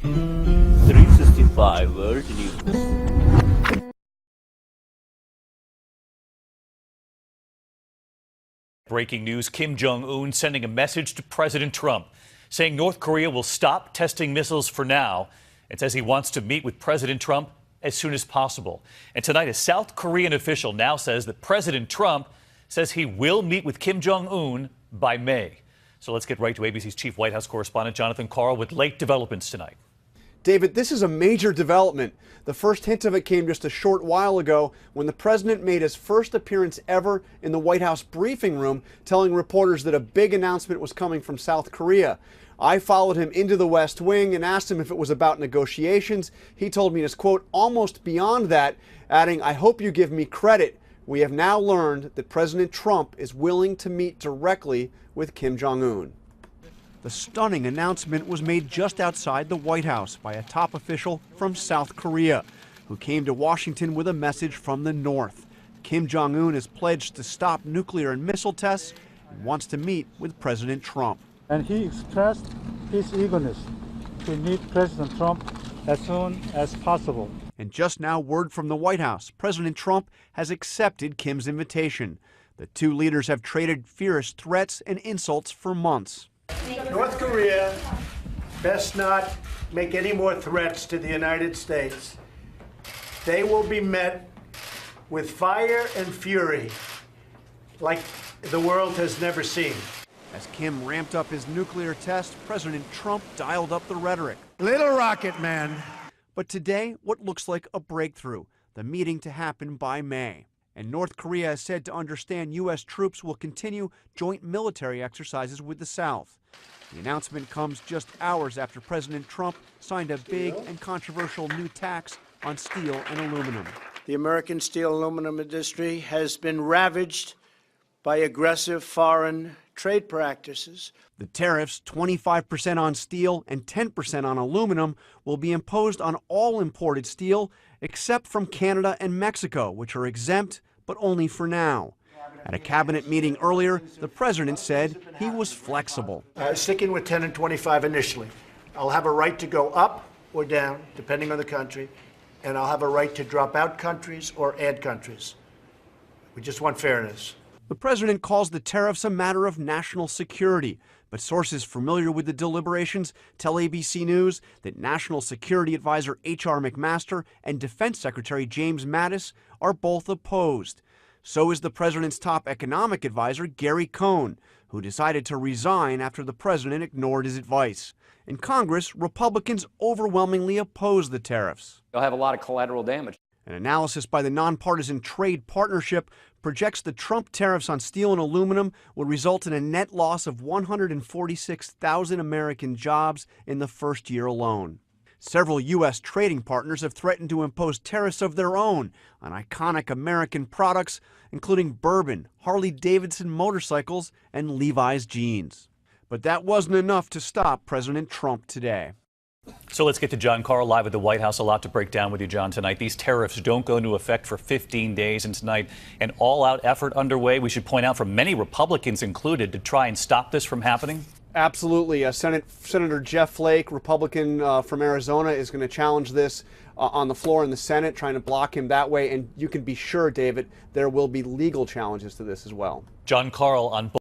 365 World News. Breaking news, Kim Jong-un sending a message to President Trump, saying North Korea will stop testing missiles for now, and says he wants to meet with President Trump as soon as possible. And tonight, a South Korean official now says that President Trump says he will meet with Kim Jong-un by May. So let's get right to ABC's chief White House correspondent, Jonathan Karl, with late developments tonight. David, this is a major development. The first hint of it came just a short while ago when the president made his first appearance ever in the White House briefing room, telling reporters that a big announcement was coming from South Korea. I followed him into the West Wing and asked him if it was about negotiations. He told me, as quote, almost beyond that, adding, "I hope you give me credit. We have now learned that President Trump is willing to meet directly with Kim Jong-un." The stunning announcement was made just outside the White House by a top official from South Korea, who came to Washington with a message from the North. Kim Jong-un has pledged to stop nuclear and missile tests and wants to meet with President Trump. And he expressed his eagerness to meet President Trump as soon as possible. And just now, word from the White House, President Trump has accepted Kim's invitation. The two leaders have traded fierce threats and insults for months. North Korea best not make any more threats to the United States. They will be met with fire and fury like the world has never seen. As Kim ramped up his nuclear test, President Trump dialed up the rhetoric. Little rocket man. But today, what looks like a breakthrough, the meeting to happen by May. And North Korea is said to understand U.S. troops will continue joint military exercises with the South. The announcement comes just hours after President Trump signed a big and controversial new tax on steel and aluminum. The American steel aluminum industry has been ravaged by aggressive foreign trade practices. The tariffs, 25% on steel and 10% on aluminum, will be imposed on all imported steel except from Canada and Mexico, which are exempt, but only for now. At a cabinet meeting earlier, the president said he was flexible. Sticking with 10 and 25 initially. I'll have a right to go up or down, depending on the country, and I'll have a right to drop out countries or add countries. We just want fairness. The president calls the tariffs a matter of national security, but sources familiar with the deliberations tell ABC News that National Security Advisor H.R. McMaster and Defense Secretary James Mattis are both opposed. So is the president's top economic advisor, Gary Cohn, who decided to resign after the president ignored his advice. In Congress, Republicans overwhelmingly oppose the tariffs. They'll have a lot of collateral damage. An analysis by the Nonpartisan Trade Partnership projects the Trump tariffs on steel and aluminum will result in a net loss of 146,000 American jobs in the first year alone. Several U.S. trading partners have threatened to impose tariffs of their own on iconic American products, including bourbon, Harley-Davidson motorcycles, and Levi's jeans. But that wasn't enough to stop President Trump today. So let's get to John Karl live at the White House. A lot to break down with you, John, tonight. These tariffs don't go into effect for 15 days, and tonight an all-out effort underway, we should point out, from many Republicans included, to try and stop this from happening. Absolutely. Senator Jeff Flake, Republican from Arizona, is going to challenge this on the floor in the Senate, trying to block him that way. And you can be sure, David, there will be legal challenges to this as well. John Karl on